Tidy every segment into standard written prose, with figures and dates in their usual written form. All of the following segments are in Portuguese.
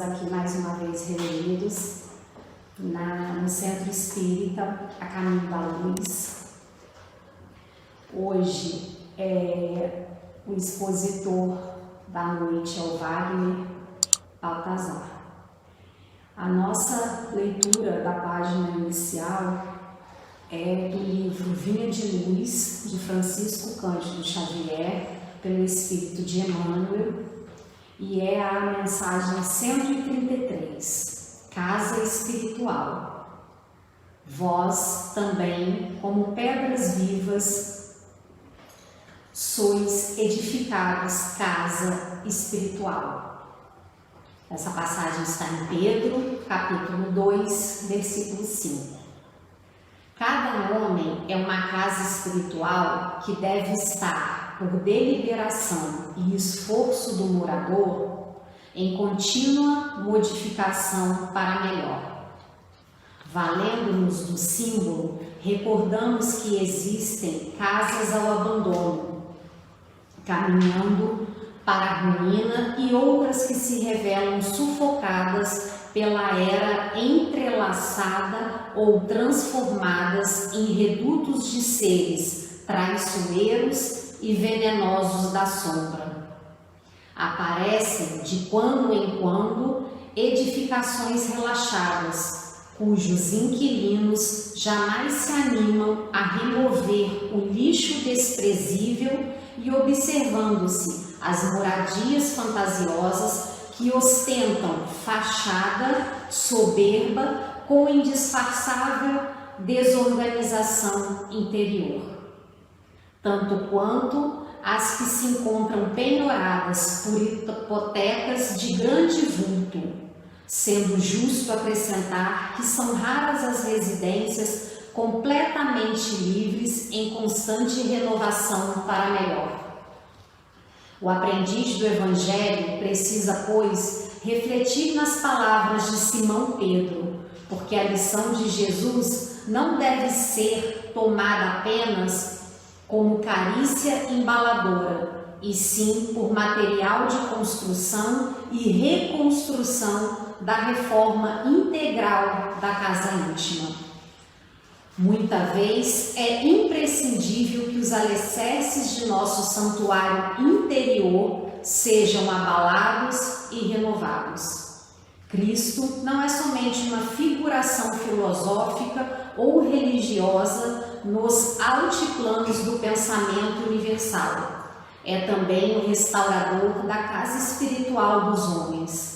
aqui mais uma vez reunidos no Centro Espírita A Caminho da Luz. Hoje o expositor da noite é o Wagner Baltazar. A nossa leitura da página inicial é do livro Vinha de Luz, de Francisco Cândido Xavier, pelo Espírito de Emmanuel, e é a mensagem 133, Casa Espiritual. Vós também, como pedras vivas, sois edificados casa espiritual. Essa passagem está em Pedro, capítulo 2, versículo 5. Cada homem é uma casa espiritual que deve estar, por deliberação e esforço do morador, em contínua modificação para melhor. Valendo-nos do símbolo, recordamos que existem casas ao abandono, caminhando para a ruína, e outras que se revelam sufocadas pela era entrelaçada ou transformadas em redutos de seres traiçoeiros e venenosos da sombra. Aparecem de quando em quando edificações relaxadas, cujos inquilinos jamais se animam a remover o lixo desprezível, e observando-se as moradias fantasiosas que ostentam fachada soberba com indisfarçável desorganização interior, tanto quanto as que se encontram penhoradas por hipotecas de grande vulto, sendo justo acrescentar que são raras as residências completamente livres em constante renovação para melhor. O aprendiz do Evangelho precisa, pois, refletir nas palavras de Simão Pedro, porque a lição de Jesus não deve ser tomada apenas como carícia embaladora, e sim por material de construção e reconstrução da reforma integral da casa íntima. Muita vez é imprescindível que os alicerces de nosso santuário interior sejam abalados e renovados. Cristo não é somente uma figuração filosófica ou religiosa nos altiplanos do pensamento universal. É também o restaurador da casa espiritual dos homens.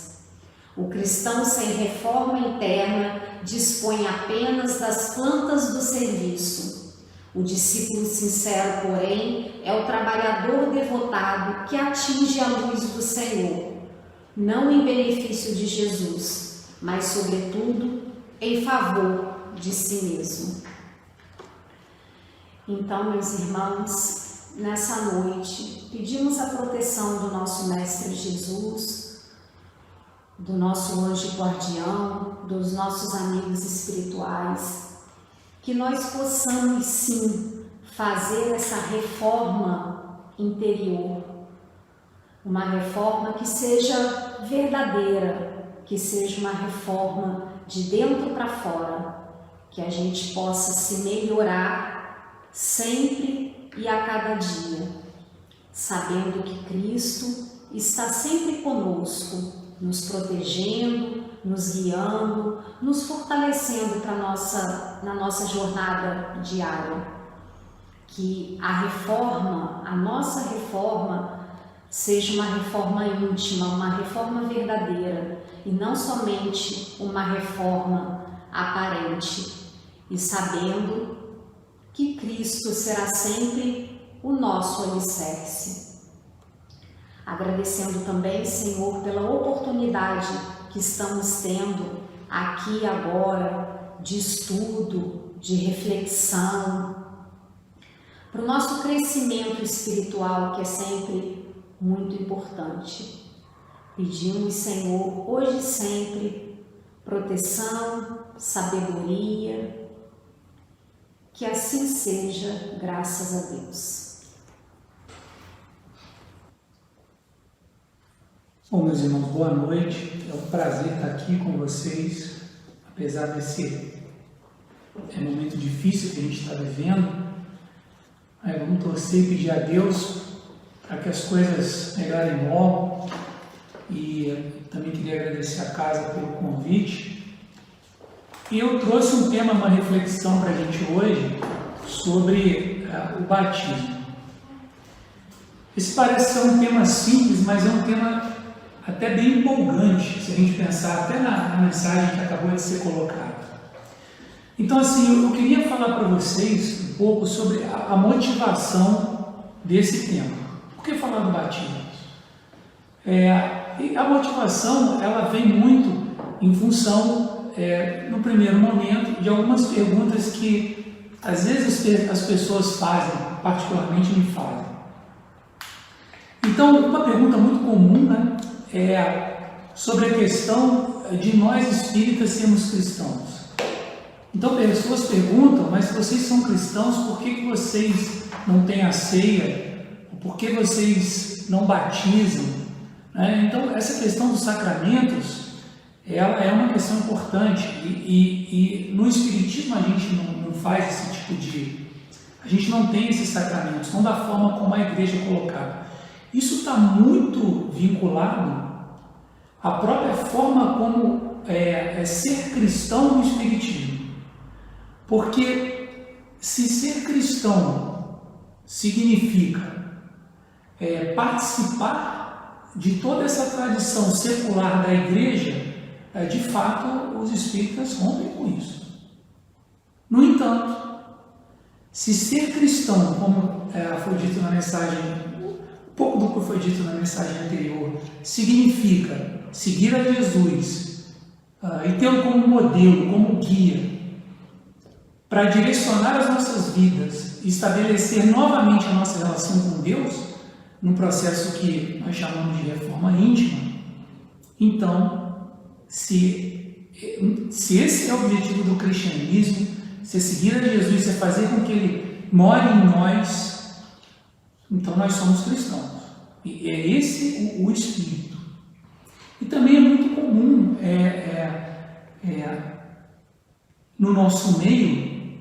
O cristão sem reforma interna dispõe apenas das plantas do serviço. O discípulo sincero, porém, é o trabalhador devotado que atinge a luz do Senhor, não em benefício de Jesus, mas, sobretudo, em favor de si mesmo. Então, meus irmãos, nessa noite, pedimos a proteção do nosso Mestre Jesus, do nosso anjo guardião, dos nossos amigos espirituais, que nós possamos sim fazer essa reforma interior, uma reforma que seja verdadeira, que seja uma reforma de dentro para fora, que a gente possa se melhorar sempre e a cada dia, sabendo que Cristo está sempre conosco, nos protegendo, nos guiando, nos fortalecendo na nossa jornada diária. Que a nossa reforma, seja uma reforma íntima, uma reforma verdadeira, e não somente uma reforma aparente, e sabendo que Cristo será sempre o nosso alicerce. Agradecendo também, Senhor, pela oportunidade que estamos tendo aqui agora, de estudo, de reflexão, para o nosso crescimento espiritual, que é sempre muito importante. Pedimos, Senhor, hoje e sempre, proteção, sabedoria, que assim seja, graças a Deus. Bom, meus irmãos, boa noite. É um prazer estar aqui com vocês, apesar desse momento difícil que a gente está vivendo. Vamos torcer e pedir a Deus para que as coisas melhorem logo. E também queria agradecer a casa pelo convite. E eu trouxe um tema, uma reflexão para a gente hoje sobre o batismo. Esse parece ser um tema simples, mas é um tema até bem empolgante, se a gente pensar até na mensagem que acabou de ser colocada. Então, assim, eu queria falar para vocês um pouco sobre a motivação desse tema. Por que falar do batismo? A motivação, ela vem muito em função, no primeiro momento, de algumas perguntas que, às vezes, as pessoas fazem, particularmente me fazem. Então, uma pergunta muito comum, né, é sobre a questão de nós espíritas sermos cristãos. Então, pessoas perguntam, mas se vocês são cristãos, por que vocês não têm a ceia? Por que vocês não batizam? Então, essa questão dos sacramentos, ela é uma questão importante e no Espiritismo a gente não faz esse tipo de... A gente não tem esses sacramentos, não da forma como a igreja é colocada. Isso está muito vinculado à própria forma como ser cristão no Espiritismo. Porque se ser cristão significa participar de toda essa tradição secular da igreja, de fato os espíritas rompem com isso. No entanto, se ser cristão, como foi dito na mensagem, pouco do que foi dito na mensagem anterior, significa seguir a Jesus e tê-lo como modelo, como guia, para direcionar as nossas vidas e estabelecer novamente a nossa relação com Deus, num processo que nós chamamos de reforma íntima. Então, se esse é o objetivo do cristianismo, se é seguir a Jesus, se é fazer com que Ele more em nós, então nós somos cristãos. E é esse o espírito. E também é muito comum no nosso meio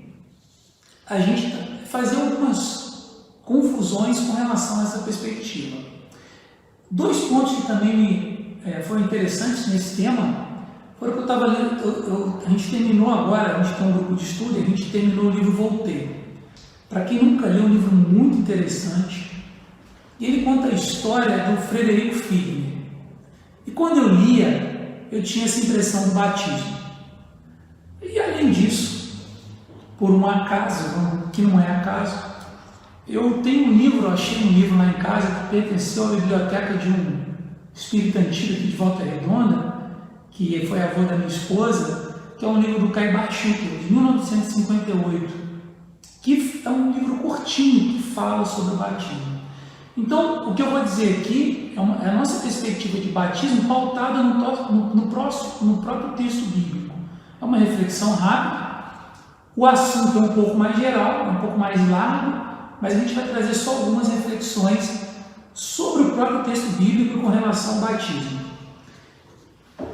a gente fazer algumas confusões com relação a essa perspectiva. Dois pontos que também foram interessantes nesse tema foram que eu estava lendo. A gente terminou agora, a gente tem um grupo de estudo, a gente terminou o livro Voltaire. Para quem nunca leu, é um livro muito interessante. E ele conta a história do Frederico Figner. E quando eu lia, eu tinha essa impressão do batismo. E além disso, por um acaso, que não é acaso, eu tenho um livro, eu achei um livro lá em casa que pertenceu à biblioteca de um espírito antigo aqui de Volta Redonda, que foi avô da minha esposa, que é um livro do Caibar Schucker, de 1958, que é um livro curtinho que fala sobre o batismo. Então, o que eu vou dizer aqui é a nossa perspectiva de batismo pautada no próprio texto bíblico. É uma reflexão rápida. O assunto é um pouco mais geral, um pouco mais largo, mas a gente vai trazer só algumas reflexões sobre o próprio texto bíblico com relação ao batismo.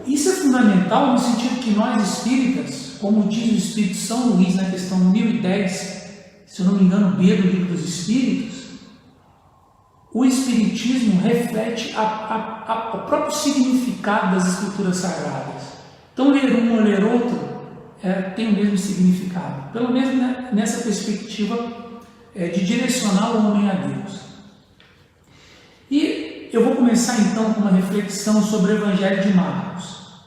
Isso é fundamental no sentido que nós espíritas, como diz o Espírito São Luís na questão 1010, se eu não me engano, B do Livro dos Espíritos, o Espiritismo reflete o próprio significado das Escrituras Sagradas. Então, ler um ou ler outro tem o mesmo significado, pelo menos nessa perspectiva de direcionar o homem a Deus. E eu vou começar então com uma reflexão sobre o Evangelho de Marcos,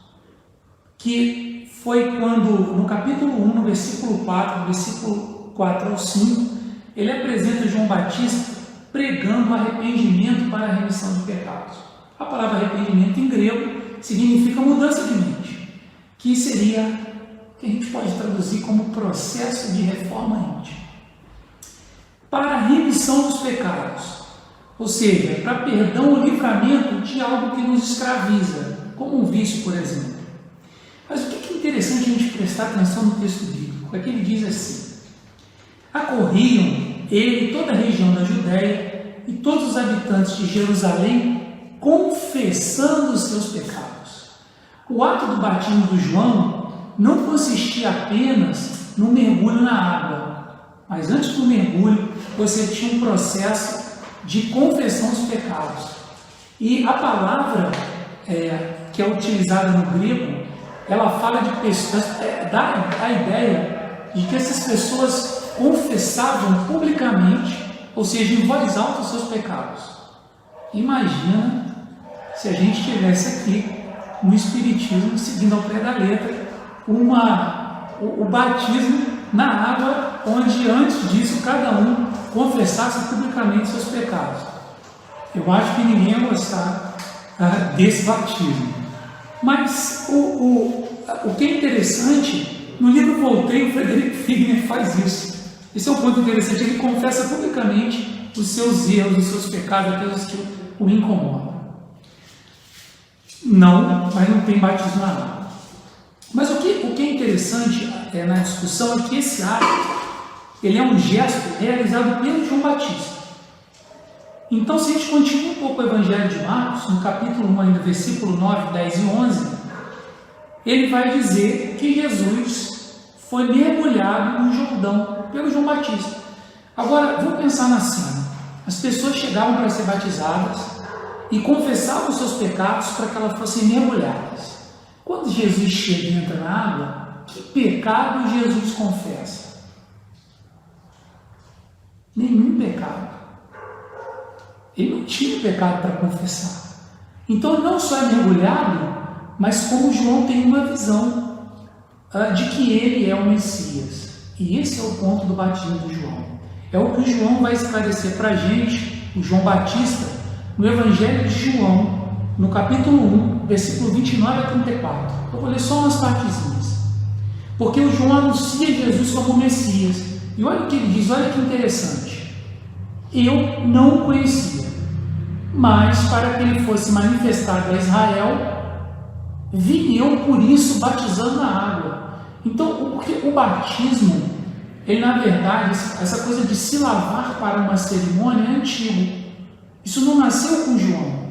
que foi quando, no capítulo 1, no versículo 4, do versículo 4 ao 5, ele apresenta João Batista pregando arrependimento para a remissão de pecados. A palavra arrependimento em grego significa mudança de mente, que seria, que a gente pode traduzir como processo de reforma íntima. Para a remissão dos pecados, ou seja, para perdão ou livramento de algo que nos escraviza, como um vício, por exemplo. Mas o que é interessante a gente prestar atenção no texto bíblico? É que ele diz assim: acorriam ele e toda a região da Judéia e todos os habitantes de Jerusalém confessando os seus pecados. O ato do batismo do João não consistia apenas no mergulho na água, mas antes do mergulho você tinha um processo de confessão dos pecados. E a palavra que é utilizada no grego, ela fala de pessoas, dá a ideia de que essas pessoas confessavam publicamente, ou seja, em voz alta, os seus pecados. Imagina se a gente tivesse aqui no Espiritismo, seguindo ao pé da letra, o batismo na água, onde antes disso cada um confessasse publicamente seus pecados. Eu acho que ninguém ia gostar desse batismo. Mas o que é interessante, no livro Voltaire, o Frederick Figner faz isso. Esse é um ponto interessante, ele confessa publicamente os seus erros, os seus pecados, aqueles que o incomodam. Mas não tem batismo na água. Mas o que é interessante na discussão é que esse ato, ele é um gesto realizado pelo João Batista. Então, se a gente continua um pouco o Evangelho de Marcos, no capítulo 1, ainda, versículo 9, 10 e 11, ele vai dizer que Jesus foi mergulhado no Jordão pelo João Batista. Agora, vamos pensar na cena. As pessoas chegavam para ser batizadas e confessavam os seus pecados para que elas fossem mergulhadas. Quando Jesus chega e entra na água, que pecado Jesus confessa? Nenhum pecado. Ele não tinha pecado para confessar. Então, não só é mergulhado, mas como João tem uma visão de que ele é o Messias. E esse é o ponto do batismo de João. É o que João vai esclarecer para a gente, o João Batista, no Evangelho de João, no capítulo 1, versículo 29 a 34. Eu vou ler só umas partezinhas. Porque o João anuncia Jesus como o Messias. E olha o que ele diz, olha que interessante. Eu não o conhecia, mas para que ele fosse manifestado a Israel, vim eu por isso batizando na água. Então, porque o batismo, ele na verdade, essa coisa de se lavar para uma cerimônia é antigo. Isso não nasceu com João.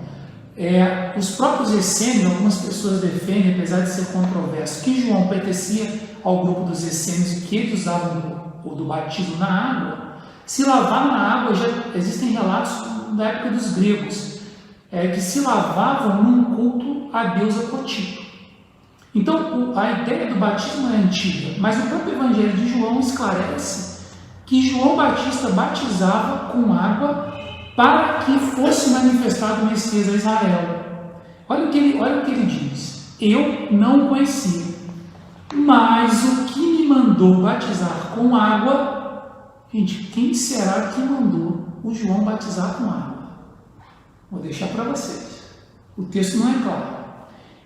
Os próprios essênios, algumas pessoas defendem, apesar de ser controverso, que João pertencia ao grupo dos essênios e que eles usavam o do batismo na água. Se lavar na água, já existem relatos da época dos gregos, que se lavavam num culto à deusa Coti. Então, a ideia do batismo é antiga, mas o próprio Evangelho de João esclarece que João Batista batizava com água para que fosse manifestado o Messias a Israel. Olha o que ele diz. Eu não o conhecia, mas o que me mandou batizar com água... Gente, quem será que mandou o João batizar com água? Vou deixar para vocês. O texto não é claro.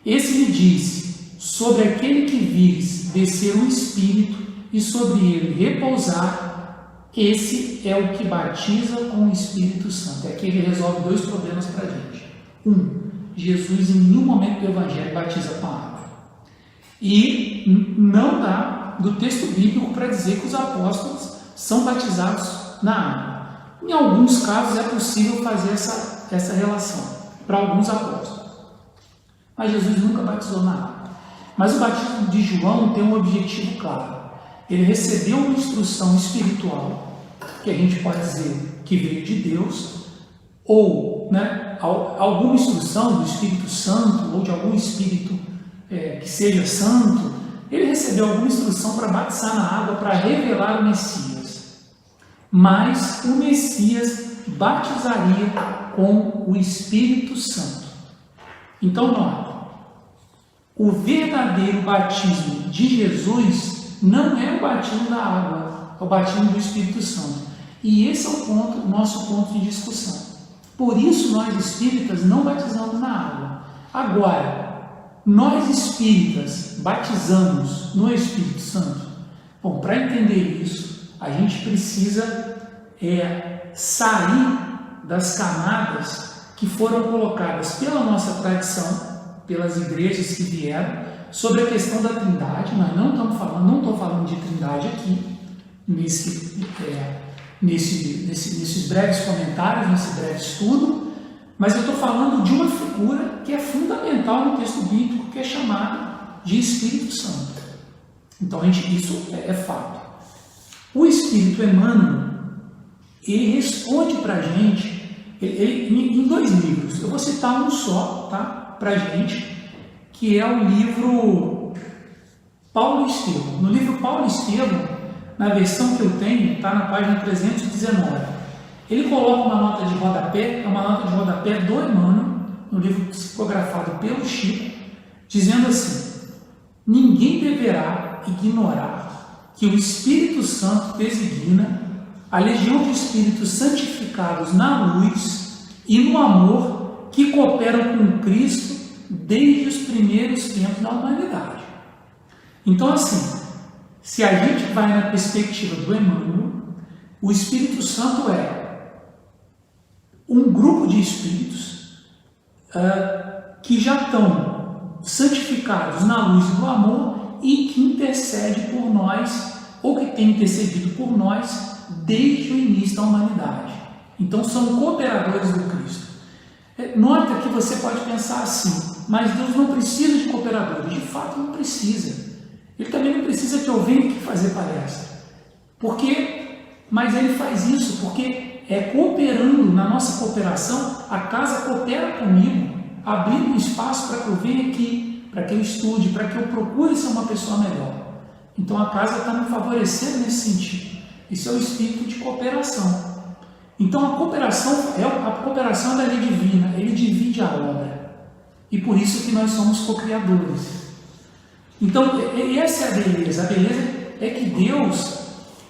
Esse me disse, sobre aquele que vires descer o Espírito e sobre ele repousar, esse é o que batiza com o Espírito Santo. É que ele resolve dois problemas para a gente. Jesus em nenhum momento do Evangelho batiza com água. E não dá do texto bíblico para dizer que os apóstolos são batizados na água. Em alguns casos é possível fazer essa relação para alguns apóstolos. Mas Jesus nunca batizou na água. Mas o batismo de João tem um objetivo claro. Ele recebeu uma instrução espiritual, que a gente pode dizer que veio de Deus, ou alguma instrução do Espírito Santo, ou de algum Espírito que seja santo. Ele recebeu alguma instrução para batizar na água, para revelar o Messias. Mas o Messias batizaria com o Espírito Santo. Então, nota, o verdadeiro batismo de Jesus não é o batismo da água, é o batismo do Espírito Santo. E esse é o nosso ponto de discussão. Por isso, nós espíritas não batizamos na água. Agora, nós espíritas batizamos no Espírito Santo? Bom, para entender isso, a gente precisa sair das camadas que foram colocadas pela nossa tradição, pelas igrejas que vieram, sobre a questão da Trindade. Nós não estou falando de Trindade aqui, nesses breves comentários, nesse breve estudo, Mas eu estou falando de uma figura que é fundamental no texto bíblico, que é chamada de Espírito Santo. Então, isso é fato. O Espírito Emmanuel, ele responde para a gente, em 2 livros. Eu vou citar um só, tá, para a gente, que é o livro Paulo e Estevão. No livro Paulo e Estevão, na versão que eu tenho, está na página 319. Ele coloca uma nota de rodapé, é uma nota de rodapé do Emmanuel, no livro psicografado pelo Chico, dizendo assim: ninguém deverá ignorar que o Espírito Santo designa a legião de espíritos santificados na luz e no amor que cooperam com Cristo desde os primeiros tempos da humanidade. Então, assim, se a gente vai na perspectiva do Emmanuel, o Espírito Santo é um grupo de espíritos que já estão santificados na luz e no amor e que intercede por nós, ou que tem intercedido por nós desde o início da humanidade. Então são cooperadores do Cristo. Nota que você pode pensar assim: mas Deus não precisa de cooperadores. De fato não precisa. Ele também não precisa que eu venha aqui fazer palestra. Mas ele faz isso porque cooperando, na nossa cooperação, a casa coopera comigo, abrindo um espaço para que eu venha aqui, para que eu estude, para que eu procure ser uma pessoa melhor. Então a casa está me favorecendo nesse sentido. Isso é o espírito de cooperação. Então a cooperação é da lei divina, ele divide a obra. E por isso que nós somos co-criadores. Então essa é a beleza. A beleza é que Deus,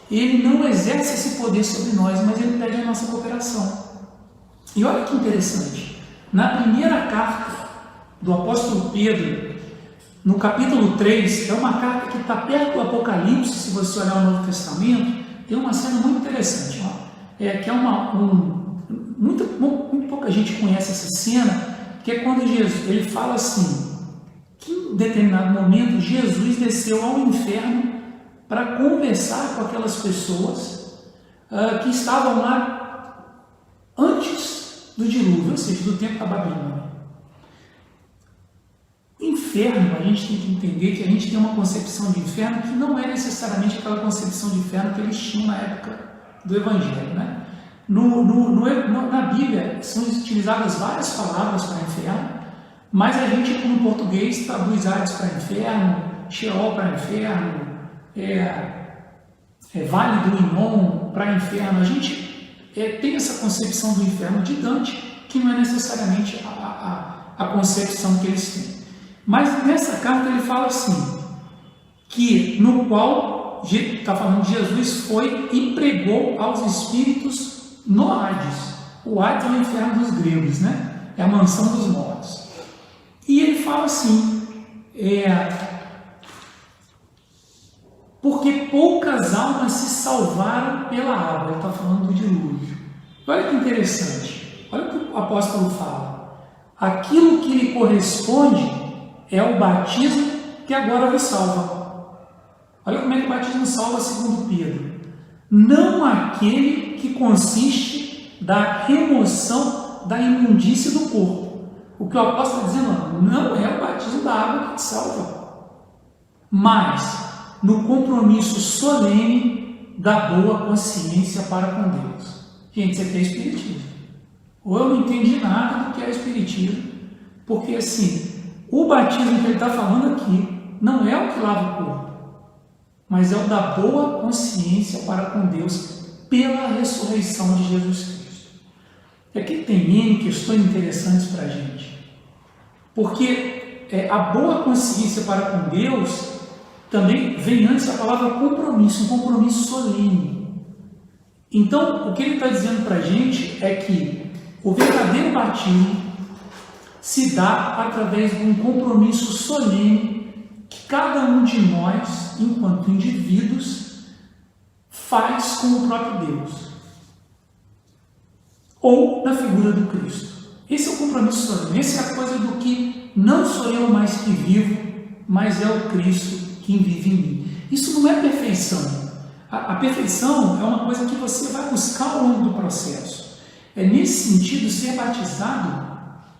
ele não exerce esse poder sobre nós, mas ele pede a nossa cooperação. E olha que interessante, na primeira carta do apóstolo Pedro, no capítulo 3, é uma carta que está perto do Apocalipse. Se você olhar o Novo Testamento, tem uma cena muito interessante, muito pouca gente conhece essa cena, que é quando ele fala assim, que em determinado momento Jesus desceu ao inferno para conversar com aquelas pessoas que estavam lá antes do dilúvio, ou seja, do tempo da Babilônia. Inferno, a gente tem que entender que a gente tem uma concepção de inferno que não é necessariamente aquela concepção de inferno que eles tinham na época do Evangelho, né? Na Bíblia são utilizadas várias palavras para inferno, mas a gente, no português, traduz Hades para inferno, Sheol para inferno, Vale do Inom para inferno. A gente tem essa concepção do inferno de Dante, que não é necessariamente a concepção que eles têm. Mas nessa carta ele fala assim, que no qual, está falando de Jesus, foi e pregou aos espíritos no Hades. O Hades é o inferno dos gregos, né? É a mansão dos mortos. E ele fala assim, porque poucas almas se salvaram pela água. Ele está falando do dilúvio. Olha que interessante, olha o que o apóstolo fala. Aquilo que lhe corresponde é o batismo que agora vos salva. Olha como é que o batismo salva segundo Pedro. Não aquele que consiste da remoção da imundície do corpo. O que o apóstolo está dizendo, não é o batismo da água que te salva, mas no compromisso solene da boa consciência para com Deus. Gente, você tem espiritismo. Ou eu não entendi nada do que é espiritismo, porque assim, o batismo que ele está falando aqui não é o que lava o corpo, mas é o da boa consciência para com Deus pela ressurreição de Jesus Cristo. Aqui tem N questões interessantes para a gente, porque a boa consciência para com Deus também vem antes a palavra compromisso, um compromisso solene. Então, o que ele está dizendo para a gente é que o verdadeiro batismo se dá através de um compromisso solene que cada um de nós, enquanto indivíduos, faz com o próprio Deus, ou na figura do Cristo. Esse é o compromisso solene, essa é a coisa do que não sou eu mais que vivo, mas é o Cristo que vive em mim. Isso não é perfeição. A perfeição é uma coisa que você vai buscar ao longo do processo. Nesse sentido, ser batizado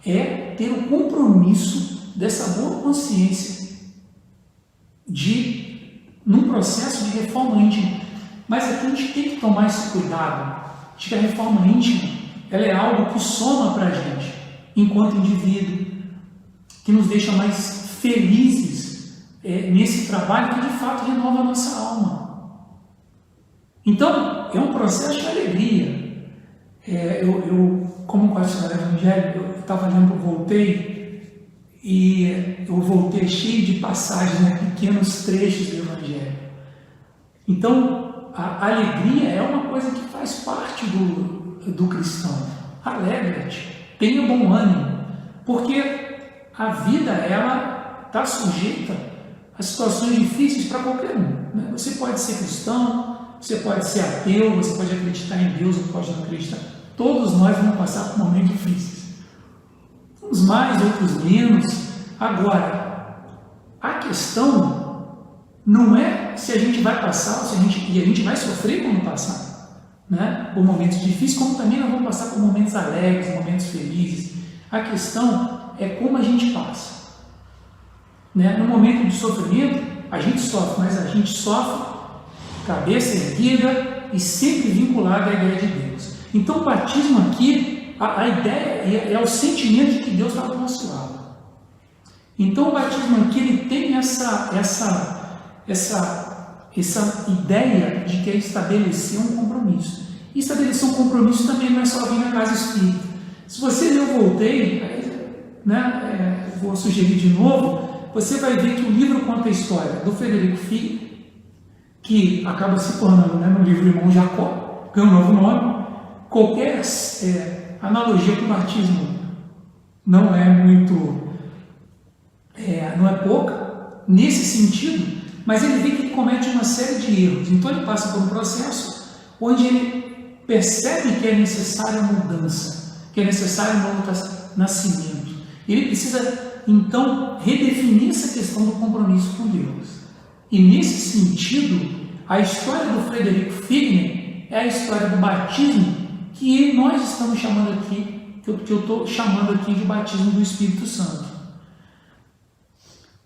é ter o compromisso dessa boa consciência num processo de reforma íntima. Mas aqui a gente tem que tomar esse cuidado de que a reforma íntima ela é algo que soma para a gente, enquanto indivíduo, que nos deixa mais felizes nesse trabalho que de fato renova a nossa alma. Então, é um processo de alegria. Como pastor evangélico, eu estava lendo, eu voltei cheio de passagens, pequenos trechos do Evangelho. Então, a alegria é uma coisa que faz parte do cristão. Alegra-te, tenha bom ânimo, porque a vida ela está sujeita a situações difíceis para qualquer um. Você pode ser cristão, você pode ser ateu, você pode acreditar em Deus ou pode não acreditar. Todos nós vamos passar por momentos difíceis. Uns mais, outros menos. Agora, a questão não é se a gente vai passar, e a gente vai sofrer quando passar, por momentos difíceis, como também nós vamos passar por momentos alegres, momentos felizes. A questão é como a gente passa. No momento de sofrimento, a gente sofre, mas a gente sofre cabeça erguida e sempre vinculado à ideia de Deus. Então, o batismo aqui, a ideia é o sentimento de que Deus está do nosso lado. Então, o batismo aqui ele tem essa ideia de que é estabelecer um compromisso. E estabelecer um compromisso também não é só vir na casa espírita. Se você ler o Voltaire, vou sugerir de novo, você vai ver que o livro conta a história do Frederico Figner, que acaba se tornando, no livro Irmão Jacó, ganha um novo nome. Qualquer analogia com o batismo não é pouca nesse sentido, mas ele vê que ele comete uma série de erros. Então ele passa por um processo onde ele percebe que é necessária mudança, que é necessário um novo nascimento. Ele precisa então redefinir essa questão do compromisso com Deus. E nesse sentido, a história do Frederico Figner é a história do batismo que nós estamos chamando aqui, que eu estou chamando aqui de batismo do Espírito Santo.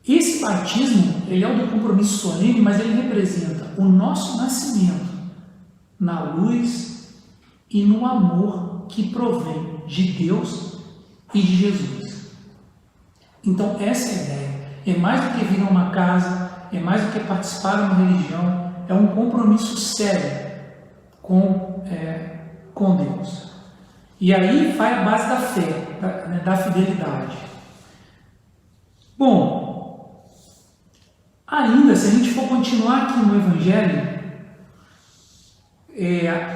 Esse batismo, ele é o do compromisso solene, mas ele representa o nosso nascimento na luz e no amor que provém de Deus e de Jesus. Então, essa é a ideia. É mais do que vir a uma casa, é mais do que participar de uma religião, é um compromisso sério com Deus. E aí vai a base da fé, da fidelidade. Bom, ainda se a gente for continuar aqui no Evangelho,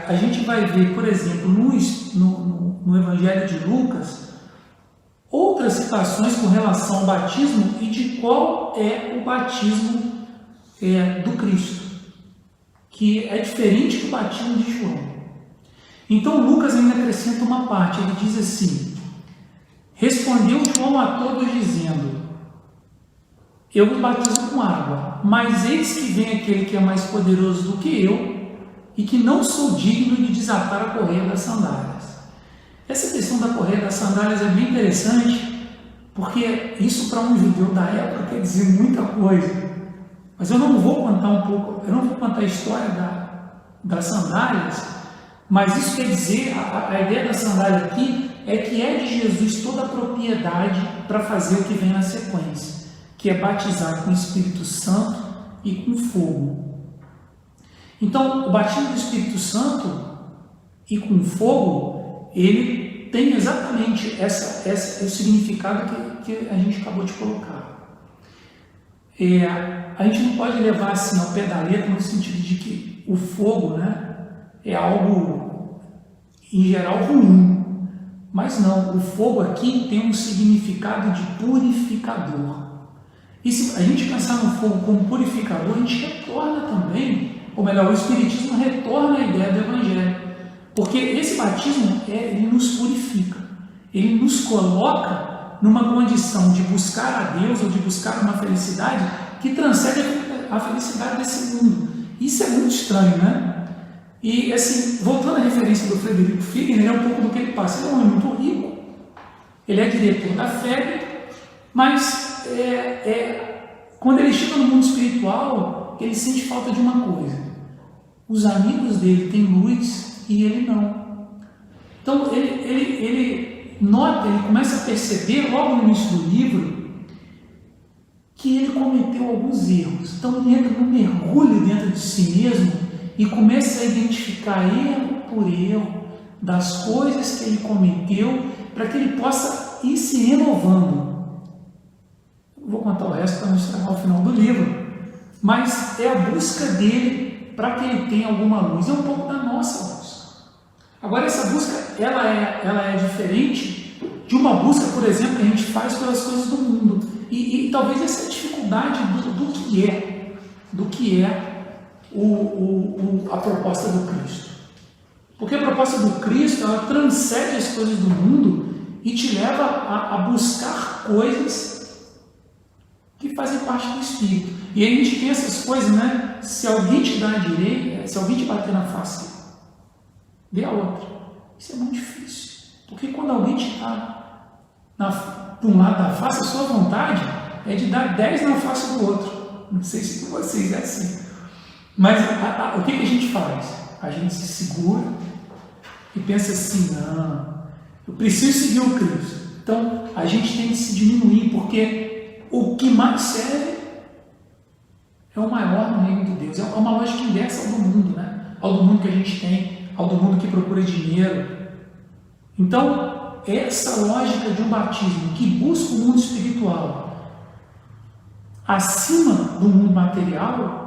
a gente vai ver, por exemplo, no Evangelho de Lucas, outras citações com relação ao batismo e de qual é o batismo do Cristo, que é diferente do batismo de João. Então Lucas ainda acrescenta uma parte, ele diz assim: respondeu João a todos dizendo: eu vos batizo com água, mas eis que vem aquele que é mais poderoso do que eu, e que não sou digno de desatar a correia das sandálias. Essa questão da correia das sandálias é bem interessante, porque isso para um judeu da época quer dizer muita coisa. Mas eu não vou contar a história das sandálias, mas isso quer dizer, a ideia da sandália aqui é que é de Jesus toda a propriedade para fazer o que vem na sequência, que é batizar com o Espírito Santo e com fogo. Então, o batismo do Espírito Santo e com fogo, ele tem exatamente esse significado que a gente acabou de colocar. A gente não pode levar assim ao pé da letra no sentido de que o fogo, é algo em geral ruim, mas não, o fogo aqui tem um significado de purificador. E se a gente pensar no fogo como purificador, a gente retorna também, ou melhor, o Espiritismo retorna a ideia do Evangelho, porque esse batismo ele nos purifica, ele nos coloca numa condição de buscar a Deus ou de buscar uma felicidade que transcende a felicidade desse mundo. Isso é muito estranho, E, assim, voltando à referência do Frederico Figner, é um pouco do que ele passa. Ele é um homem muito rico, ele é diretor da FEB, mas quando ele chega no mundo espiritual, ele sente falta de uma coisa. Os amigos dele têm luz e ele não. Então, ele nota, ele começa a perceber, logo no início do livro, que ele cometeu alguns erros. Então, ele entra num mergulho dentro de si mesmo e começa a identificar erro por erro das coisas que ele cometeu para que ele possa ir se renovando. Vou contar o resto para não estragar o final do livro, mas é a busca dele para que ele tenha alguma luz. É um pouco da nossa busca. Agora, essa busca ela é diferente de uma busca, por exemplo, que a gente faz pelas coisas do mundo. E talvez essa é a dificuldade do que é a proposta do Cristo. Porque a proposta do Cristo, ela transcende as coisas do mundo e te leva a buscar coisas que fazem parte do Espírito. E aí a gente tem essas coisas, né? Se alguém te dá a direita, se alguém te bater na face, dê a outra. Isso é muito difícil. Porque quando alguém te dá de um lado da face, a sua vontade é de dar 10 na face do outro. Não sei se com vocês é assim. Mas o que a gente faz? A gente se segura e pensa assim, não, eu preciso seguir o Cristo. Então, a gente tem que se diminuir, porque o que mais serve é o maior no reino de Deus. É uma lógica inversa ao do mundo, né? Ao do mundo que a gente tem, ao do mundo que procura dinheiro. Então, essa lógica de um batismo que busca o mundo espiritual acima do mundo material,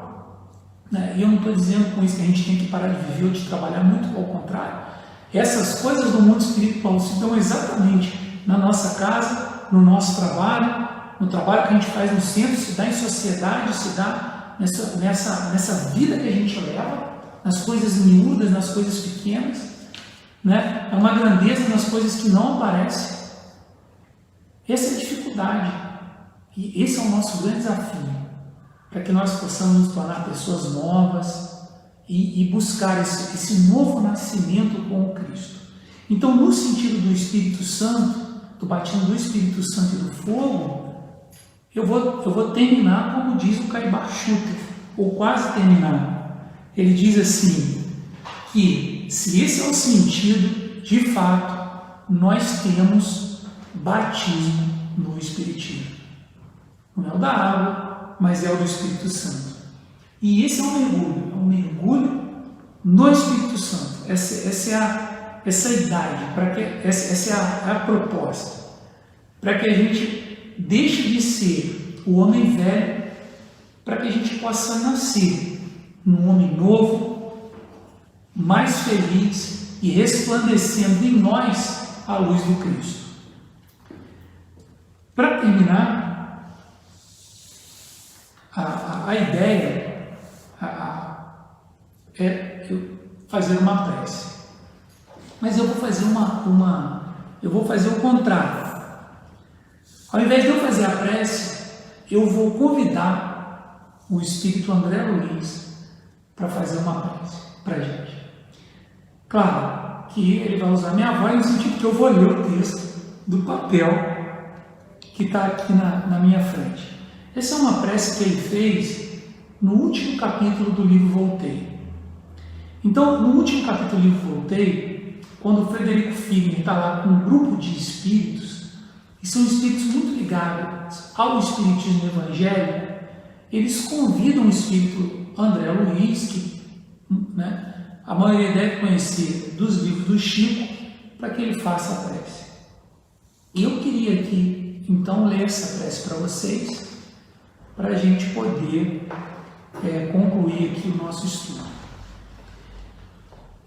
né? E eu não estou dizendo com isso que a gente tem que parar de viver ou de trabalhar, muito ao contrário. Essas coisas do mundo espiritual se dão exatamente na nossa casa, no nosso trabalho, no trabalho que a gente faz no centro, se dá em sociedade, se dá nessa vida que a gente leva, nas coisas miúdas, nas coisas pequenas, né? É uma grandeza nas coisas que não aparecem. Essa é a dificuldade. E esse é o nosso grande desafio, para que nós possamos nos tornar pessoas novas e buscar esse novo nascimento com o Cristo. Então, no sentido do Espírito Santo, do batismo do Espírito Santo e do fogo, eu vou terminar como diz o Caibar Schutter, ou quase terminar. Ele diz assim, que se esse é o sentido, de fato, nós temos batismo no Espiritismo. Não é o da água, mas é o do Espírito Santo. E esse é um mergulho no Espírito Santo. Essa é a idade, essa é a proposta. Para que a gente deixe de ser o homem velho, para que a gente possa nascer num homem novo, mais feliz e resplandecendo em nós a luz do Cristo. Para terminar, a ideia é eu fazer uma prece. Mas eu vou fazer eu vou fazer o contrário. Ao invés de eu fazer a prece, eu vou convidar o Espírito André Luiz para fazer uma prece para a gente. Claro que ele vai usar minha voz no sentido que eu vou ler o texto do papel que está aqui na minha frente. Essa é uma prece que ele fez no último capítulo do livro Voltei. Então, no último capítulo do livro Voltei, quando o Frederico Figner está lá com um grupo de espíritos, e são espíritos muito ligados ao espiritismo evangélico, eles convidam o espírito André Luiz, que, né, a maioria deve conhecer dos livros do Chico, para que ele faça a prece. E eu queria aqui, então, ler essa prece para vocês, para a gente poder concluir aqui o nosso estudo.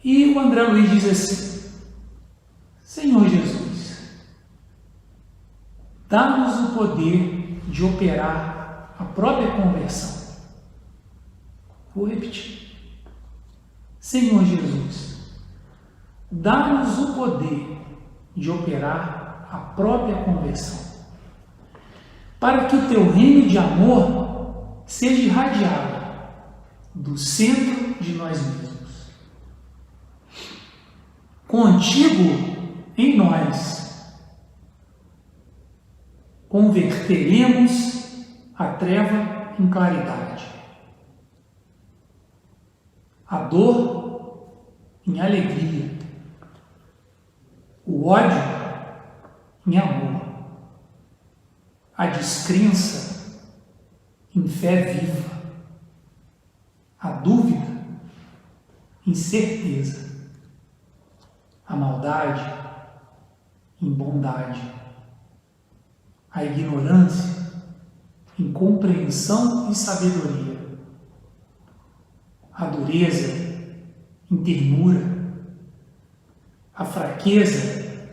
E o André Luiz diz assim: Senhor Jesus, dá-nos o poder de operar a própria conversão. Vou repetir. Senhor Jesus, dá-nos o poder de operar a própria conversão, para que o teu reino de amor seja irradiado do centro de nós mesmos, contigo em nós, converteremos a treva em claridade, a dor em alegria, o ódio em amor, a descrença em fé viva, a dúvida em certeza, a maldade em bondade, a ignorância em compreensão e sabedoria, a dureza em ternura, a fraqueza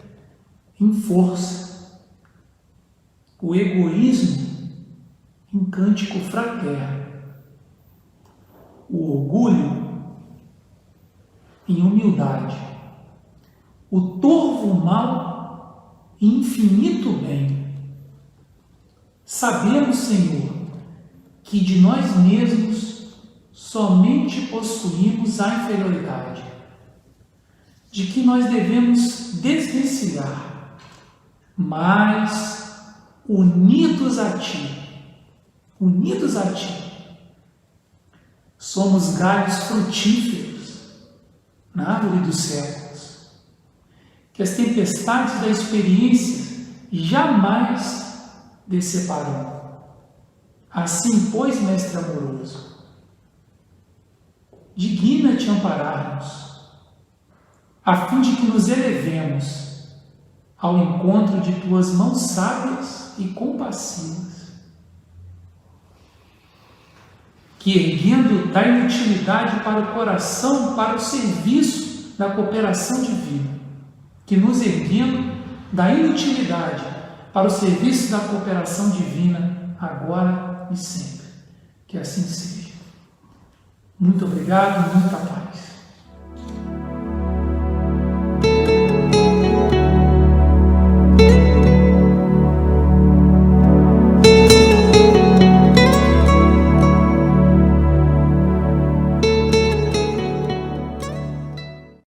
em força, o egoísmo em cântico fraterno, o orgulho em humildade, o torvo mal em infinito bem. Sabemos, Senhor, que de nós mesmos somente possuímos a inferioridade, de que nós devemos desvencilhar, mas unidos a Ti, somos galhos frutíferos na árvore dos séculos, que as tempestades da experiência jamais deceparão. Assim, pois, Mestre amoroso, digna-te amparar-nos, a fim de que nos elevemos ao encontro de tuas mãos sábias e compassivas, que erguendo da inutilidade para o coração, para o serviço da cooperação divina, que nos erguendo da inutilidade para o serviço da cooperação divina, agora e sempre. Que assim seja. Muito obrigado, muita paz.